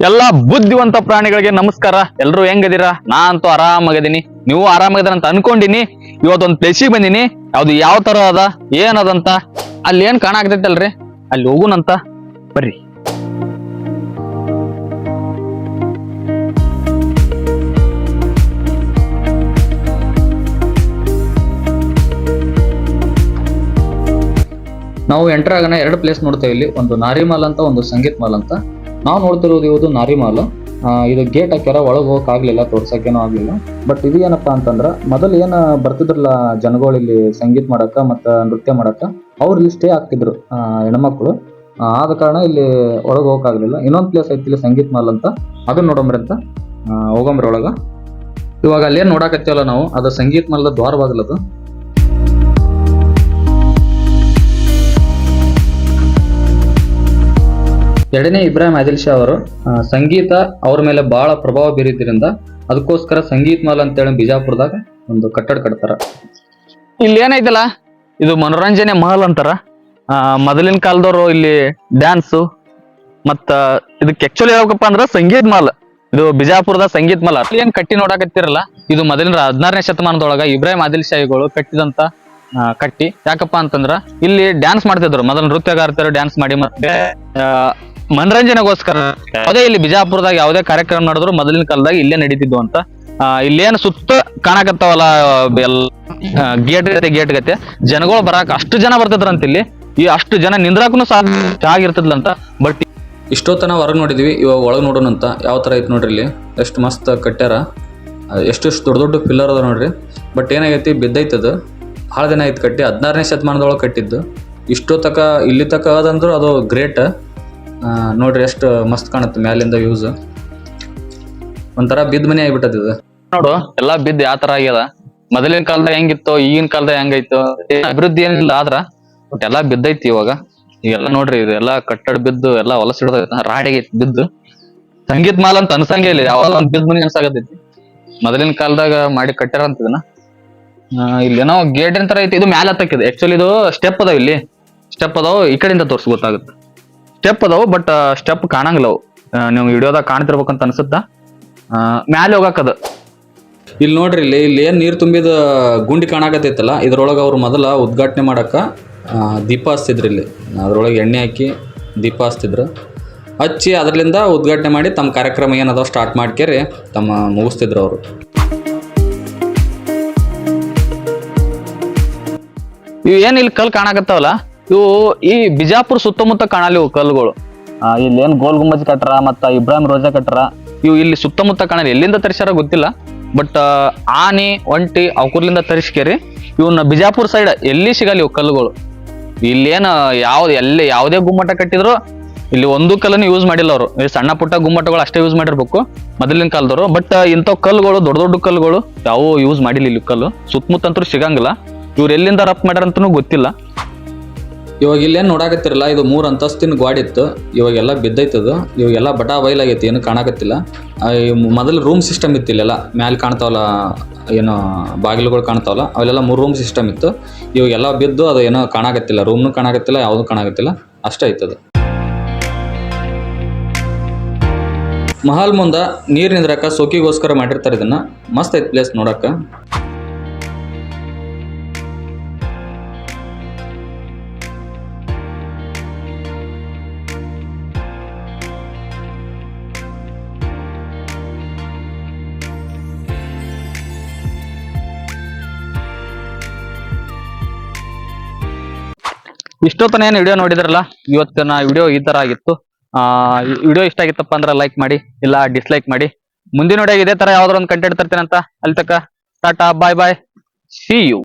ಎಲ್ಲಾ ಬುದ್ಧಿವಂತ ಪ್ರಾಣಿಗಳಿಗೆ ನಮಸ್ಕಾರ. ಎಲ್ರು ಹೆಂಗದಿರಾ? ನಾ ಅಂತೂ ಆರಾಮಾಗದೀನಿ, ನೀವು ಆರಾಮಾಗದಿರ ಅಂತ ಅನ್ಕೊಂಡಿನಿ. ಇವತ್ತೊಂದ್ ಪ್ಲೇಸಿಗೆ ಬಂದಿನಿ. ಯಾವ್ದು ಯಾವ ತರ ಅದ ಏನದಂತ ಅಲ್ಲಿ ಏನ್ ಕಾಣಾಕತೈತಲ್ರಿ, ಅಲ್ಲಿ ಹೋಗುನಂತ ಬರ್ರಿ. ನಾವು ಎಂಟರ್ ಆಗೋಣ ಎರಡು ಪ್ಲೇಸ್ ನೋಡ್ತೇವೆ ಇಲ್ಲಿ. ಒಂದು ನಾರಿಮಾಲ್ ಅಂತ, ಒಂದು ಸಂಗೀತ್ ಮಾಲ್ ಅಂತ. ನಾವು ನೋಡ್ತಿರೋದು ಇವುದು ನಾರಿಮಾಲ್. ಇದು ಗೇಟ್ ಹಾಕ್ಯಾರ, ಒಳಗೆ ಹೋಗಕ್ ಆಗ್ಲಿಲ್ಲ, ತೋರ್ಸಕ್ಕೇನೋ ಆಗ್ಲಿಲ್ಲ. ಬಟ್ ಇದು ಏನಪ್ಪಾ ಅಂತಂದ್ರ ಮೊದಲು ಏನ ಬರ್ತಿದ್ರಲ್ಲ ಜನಗಳು ಇಲ್ಲಿ ಸಂಗೀತ ಮಾಡಕ್ಕ ಮತ್ತ ನೃತ್ಯ ಮಾಡಕ್ಕ, ಅವ್ರು ಇಲ್ಲಿ ಸ್ಟೇ ಆಗ್ತಿದ್ರು ಹೆಣ್ಮಕ್ಳು. ಆದ ಕಾರಣ ಇಲ್ಲಿ ಒಳಗೆ ಹೋಗಕ್ ಆಗ್ಲಿಲ್ಲ. ಇನ್ನೊಂದ್ ಪ್ಲೇಸ್ ಐತಿ ಇಲ್ಲಿ ಸಂಗೀತ್ ಮಾಲ್ ಅಂತ, ಅದನ್ನ ನೋಡಂಬ್ರಿ ಅಂತ ಹೋಗಂಬ್ರಿ ಒಳಗ. ಇವಾಗ ಅಲ್ಲೇನ್ ನೋಡಾಕತ್ತೀವಲ್ಲ ನಾವು, ಅದು ಸಂಗೀತ್ ಮಾಲ್ದ ದ್ವಾರ ಬಾಗಿಲದು. ಎರಡನೇ ಇಬ್ರಾಹಿಂ ಆದಿಲ್ ಶಾ ಅವರು ಸಂಗೀತ ಅವ್ರ ಮೇಲೆ ಬಹಳ ಪ್ರಭಾವ ಬೀರಿದ್ರಿಂದ ಅದಕ್ಕೋಸ್ಕರ ಸಂಗೀತ್ ಮಾಲ್ ಅಂತೇಳಿ ಬಿಜಾಪುರದಾಗ ಒಂದು ಕಟ್ಟಡ ಕಟ್ತಾರ. ಇಲ್ಲಿ ಏನೈತಲ್ಲ, ಇದು ಮನೋರಂಜನೆ ಮಹಲ್ ಅಂತಾರ. ಮೊದಲಿನ ಕಾಲದವರು ಇಲ್ಲಿ ಡ್ಯಾನ್ಸ್ ಮತ್ತ ಇದಕ್ಕೆ ಆಕ್ಚುಲಿ ಹೇಳ್ಬೇಕಪ್ಪ ಅಂದ್ರ ಸಂಗೀತ್ ಮಾಲ್. ಇದು ಬಿಜಾಪುರದ ಸಂಗೀತ್ ಮಾಲ್. ಅಲ್ಲಿ ಏನ್ ಕಟ್ಟಿ ನೋಡಾಕತ್ತಿರಲ್ಲ, ಇದು ಮೊದಲಿನ 16ನೇ ಶತಮಾನದೊಳಗ ಇಬ್ರಾಹಿಂ ಆದಿಲ್ ಶಾಹಿಗಳು ಕಟ್ಟಿದಂತ ಕಟ್ಟಿ. ಯಾಕಪ್ಪ ಅಂತಂದ್ರ ಇಲ್ಲಿ ಡ್ಯಾನ್ಸ್ ಮಾಡ್ತಿದ್ರು ಮೊದಲ ನೃತ್ಯಗಾರರು, ಡ್ಯಾನ್ಸ್ ಮಾಡಿ ಮತ್ತೆ ಮನರಂಜನೆಗೋಸ್ಕರ ಯಾವುದೇ ಇಲ್ಲಿ ಬಿಜಾಪುರದಾಗ ಯಾವುದೇ ಕಾರ್ಯಕ್ರಮ ನಡೆದ್ರು ಮೊದಲಿನ ಕಾಲದಾಗ ಇಲ್ಲೇ ನಡೀತಿದ್ವು ಅಂತ. ಇಲ್ಲೇನು ಸುತ್ತ ಕಾಣಕತ್ತಾವಲ್ಲ ಗೇಟ್ ಗತೆ ಜನಗಳು ಬರಾಕ ಅಷ್ಟು ಜನ ಬರ್ತಿದ್ರಂತ. ಇಲ್ಲಿ ಈ ಅಷ್ಟು ಜನ ನಿಂದ್ರಾಕನು ಆಗಿರ್ತದ್ಲಂತ. ಬಟ್ ಇಷ್ಟೊತ್ತನ ಹೊರಗೆ ನೋಡಿದ್ವಿ, ಇವಾಗ ಒಳಗೆ ನೋಡೋಣಂತ ಯಾವ ತರ ಐತಿ ನೋಡ್ರಿ. ಇಲ್ಲಿ ಎಷ್ಟು ಮಸ್ತ್ ಕಟ್ಟ್ಯಾರ, ಎಷ್ಟೆಷ್ಟು ದೊಡ್ಡ ದೊಡ್ಡ ಪಿಲ್ಲರ್ ಅದ ನೋಡ್ರಿ. ಬಟ್ ಏನಾಗೈತಿ, ಬಿದ್ದೈತದ ಭಾಳ ದಿನ ಐತಿ ಕಟ್ಟಿ. 16ನೇ ಶತಮಾನದೊಳಗೆ ಕಟ್ಟಿದ್ದು. ಇಷ್ಟೊತ್ತಕ ಇಲ್ಲಿ ತಕ ಅದಂದ್ರು ಅದು ಗ್ರೇಟ್. ನೋಡ್ರಿ ಎಷ್ಟು ಮಸ್ತ್ ಕಾಣುತ್ತೆ ಮ್ಯಾಲಿಂದ ವ್ಯೂಸ್. ಒಂಥರ ಬಿದ್ದ ಮನೆ ಆಗಿಬಿಟ್ಟದ ಇದು. ನೋಡು ಎಲ್ಲಾ ಬಿದ್ದು ಯಾವ ತರ ಆಗ್ಯದ. ಮೊದಲಿನ ಕಾಲದಾಗ ಹೆಂಗಿತ್ತು, ಈಗಿನ ಕಾಲದಾಗ ಹೆಂಗೈತು, ಅಭಿವೃದ್ಧಿ ಏನಿಲ್ಲ ಆದ್ರ ಬಟ್ ಎಲ್ಲಾ ಬಿದ್ದೈತಿ ಇವಾಗ. ಈಗೆಲ್ಲ ನೋಡ್ರಿ ಇದು ಎಲ್ಲಾ ಕಟ್ಟಡ ಬಿದ್ದು ಎಲ್ಲಾ ಹೊಲಸಿಡ್ದೈತ, ರಾಡಿಗೈತಿ ಬಿದ್ದು. ಸಂಗೀತ್ ಮಾಲ್ ಅಂತ ಅನ್ಸಂಗೆ ಇಲ್ಲ, ಯಾವಾಗ ಒಂದ್ ಬಿದ್ದ ಮನೆ ಅನ್ಸಾಗತೈತಿ. ಮೊದಲಿನ ಕಾಲದಾಗ ಮಾಡಿ ಕಟ್ಟಾರ ಅಂತ ಇದನ್ನ. ಇಲ್ಲೇನೋ ಗೇಟಿನ ತರ ಐತಿ. ಇದು ಮ್ಯಾಲ ಹತ್ತಕ್ಕಿದೆ. ಆಕ್ಚುಲಿ ಇದು ಸ್ಟೆಪ್ ಅದಾವ, ಇಲ್ಲಿ ಸ್ಟೆಪ್ ಅದಾವ. ಈ ಕಡೆಯಿಂದ ತೋರ್ಸ್ ಗೊತ್ತಾಗುತ್ತೆ. ಸ್ಟೆಪ್ ಅದಾವು ಬಟ್ ಸ್ಟೆಪ್ ಕಾಣಂಗಿಲ್ಲ ಅವು. ನೀವು ವಿಡಿಯೋದಾಗ ಕಾಣ್ತಿರ್ಬೇಕಂತ ಅನ್ಸುತ್ತ. ಮ್ಯಾಲೆ ಹೋಗಕ್ಕದ. ಇಲ್ಲಿ ನೋಡ್ರಿ, ಇಲ್ಲಿ ಏನ್ ನೀರ್ ತುಂಬಿದ ಗುಂಡಿ ಕಾಣಾಕತೈತಲ್ಲ, ಇದ್ರೊಳಗ ಅವ್ರು ಮೊದಲ ಉದ್ಘಾಟನೆ ಮಾಡಕ್ಕ ದೀಪ ಹಚ್ತಿದ್ರು. ಇಲ್ಲಿ ಅದ್ರೊಳಗೆ ಎಣ್ಣೆ ಹಾಕಿ ದೀಪ ಹಚ್ತಿದ್ರು. ಹಚ್ಚಿ ಅದ್ರಲಿಂದ ಉದ್ಘಾಟನೆ ಮಾಡಿ ತಮ್ಮ ಕಾರ್ಯಕ್ರಮ ಏನದಾವ ಸ್ಟಾರ್ಟ್ ಮಾಡ್ಕೇರಿ ತಮ್ಮ ಮುಗಿಸ್ತಿದ್ರು ಅವರು. ಇವು ಏನ್ ಇಲ್ಲಿ ಕಲ್ ಕಾಣಾಕತ್ತಾವಲ್ಲ, ಇವು ಈ ಬಿಜಾಪುರ ಸುತ್ತಮುತ್ತ ಕಾಣಲಿ ಇವು ಕಲ್ಲುಗಳು. ಇಲ್ಲಿ ಏನ್ ಗೋಲ್ ಗುಂಬಜ್ ಕಟ್ರ ಮತ್ತ ಇಬ್ರಾಹಿಂ ರೋಜಾ ಕಟ್ರ, ಇವು ಇಲ್ಲಿ ಸುತ್ತಮುತ್ತ ಕಾಣಲಿ. ಎಲ್ಲಿಂದ ತರಿಸ್ಯಾರ ಗೊತ್ತಿಲ್ಲ, ಬಟ್ ಆನಿ ಒಂಟಿ ಅವಕೂರ್ಲಿಂದ ತರಿಸ್ಕೇರಿ ಇವನ್ನ ಬಿಜಾಪುರ ಸೈಡ್ ಎಲ್ಲಿ ಸಿಗಲ್ಲ ಇವು ಕಲ್ಲುಗಳು. ಇಲ್ಲೇನು ಎಲ್ಲಿ ಯಾವುದೇ ಗುಮ್ಮಟ ಕಟ್ಟಿದ್ರು ಇಲ್ಲಿ ಒಂದು ಕಲ್ಲನ್ನು ಯೂಸ್ ಮಾಡಿಲ್ಲ ಅವರು. ಸಣ್ಣ ಪುಟ್ಟ ಗುಮ್ಮಟಗಳು ಅಷ್ಟೇ ಯೂಸ್ ಮಾಡಿರ್ಬೇಕು ಮೊದಲಿನ ಕಾಲದವರು. ಬಟ್ ಇಂಥವ್ ಕಲ್ಲುಗಳು, ದೊಡ್ಡ ದೊಡ್ಡ ಕಲ್ಲುಗಳು ಯಾವ ಯೂಸ್ ಮಾಡಿಲ್ಲ ಇಲ್ಲಿ. ಕಲ್ಲು ಸುತ್ತಮುತ್ತಂತೂ ಸಿಗಂಗಿಲ್ಲ. ಇವ್ರು ಎಲ್ಲಿಂದ ರಫ್ ಮಾಡ್ಯಾರ ಅಂತನೂ ಗೊತ್ತಿಲ್ಲ. ಇವಾಗ ಇಲ್ಲೇನು ನೋಡಾಕತ್ತಿರಲ್ಲ, ಇದು 3 ಅಂತಸ್ತಿನ ಗಾಡಿ ಇತ್ತು. ಇವಾಗೆಲ್ಲ ಬಿದ್ದೈತದ. ಇವಾಗೆಲ್ಲ ಬಟಾ ಬಯಲಾಗೈತಿ, ಏನು ಕಾಣಾಕತ್ತಿಲ್ಲ. ಮೊದಲು ರೂಮ್ ಸಿಸ್ಟಮ್ ಇತ್ತು ಇಲ್ಲೆಲ್ಲ. ಮ್ಯಾಲೆ ಕಾಣ್ತಾವಲ್ಲ ಏನೋ ಬಾಗಿಲುಗಳು ಕಾಣ್ತಾವಲ್ಲ, ಅವೆಲ್ಲ 3 ರೂಮ್ ಸಿಸ್ಟಮ್ ಇತ್ತು. ಇವಾಗೆಲ್ಲ ಬಿದ್ದು ಅದು ಏನೋ ಕಾಣಾಕತ್ತಿಲ್ಲ. ರೂಮ್ನು ಕಾಣಾಕತ್ತಿಲ್ಲ, ಯಾವುದು ಕಾಣಾಕತ್ತಿಲ್ಲ, ಅಷ್ಟೇ ಐತದ. ಮಹಲ್ ಮುಂದ ನೀರ್ ನಿಂದ್ರಾಕ ಸೋಕಿಗೋಸ್ಕರ ಮಾಡಿರ್ತಾರೆ ಇದನ್ನ. ಮಸ್ತ್ ಐತ್ ಪ್ಲೇಸ್ ನೋಡಾಕ. ಇಷ್ಟೊತ್ತನ ಏನು ವಿಡಿಯೋ ನೋಡಿದ್ರಲ್ಲ, ಇವತ್ತಿನ ವಿಡಿಯೋ ಈ ತರ ಆಗಿತ್ತು. ವಿಡಿಯೋ ಇಷ್ಟ ಆಗಿತ್ತಪ್ಪ ಅಂದ್ರೆ ಲೈಕ್ ಮಾಡಿ, ಇಲ್ಲ ಡಿಸ್ಲೈಕ್ ಮಾಡಿ. ಮುಂದಿನ ವಿಡಿಯೋ ಇದೇ ತರ ಯಾವ್ದಾರ ಒಂದು ಕಂಟೆಂಟ್ ತರ್ತೀನಂತ. ಅಲ್ಲಿ ತನಕ ಟಾಟಾ, ಬಾಯ್ ಬಾಯ್, ಸಿ ಯು.